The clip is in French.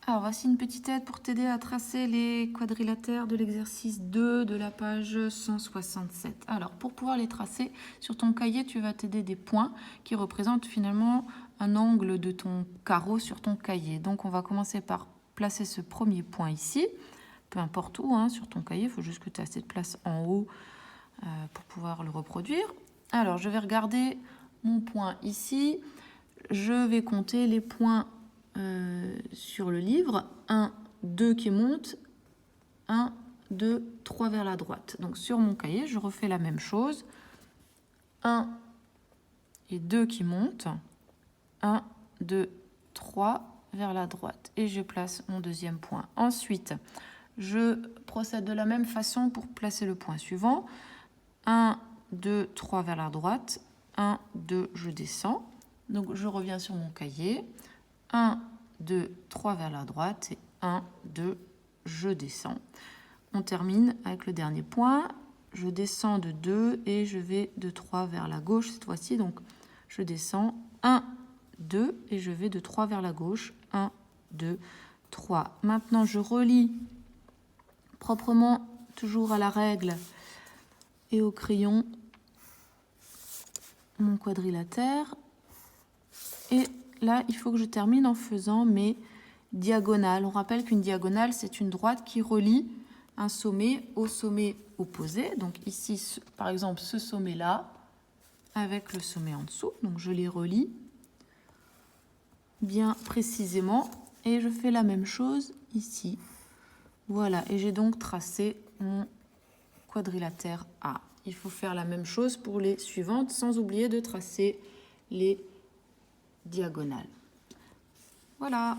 Alors, voici une petite aide pour t'aider à tracer les quadrilatères de l'exercice 2 de la page 167. Alors, pour pouvoir les tracer, sur ton cahier, tu vas t'aider des points qui représentent finalement un angle de ton carreau sur ton cahier. Donc, on va commencer par placer ce premier point ici, peu importe où, hein, sur ton cahier, il faut juste que tu aies assez de place en haut pour pouvoir le reproduire. Alors, je vais regarder mon point ici. Je vais compter les points sur le livre. 1, 2 qui montent, 1, 2, 3 vers la droite. Donc sur mon cahier, je refais la même chose. 1 et 2 qui montent, 1, 2, 3 vers la droite. Et je place mon deuxième point. Ensuite, je procède de la même façon pour placer le point suivant. 1, 2, 3 vers la droite. 1, 2, je descends. Donc je reviens sur mon cahier. 1, 2, 3 vers la droite et 1, 2, je descends. On termine avec le dernier point. Je descends de 2 et je vais de 3 vers la gauche cette fois-ci. Donc je descends 1, 2 et je vais de 3 vers la gauche. 1, 2, 3. Maintenant, je relie proprement, toujours à la règle et au crayon, mon quadrilatère. Et là, il faut que je termine en faisant mes diagonales. On rappelle qu'une diagonale, c'est une droite qui relie un sommet au sommet opposé. Donc ici, par exemple, ce sommet-là avec le sommet en dessous. Donc je les relie bien précisément. Et je fais la même chose ici. Voilà, et j'ai donc tracé mon quadrilatère A. Il faut faire la même chose pour les suivantes, sans oublier de tracer les diagonales. Voilà.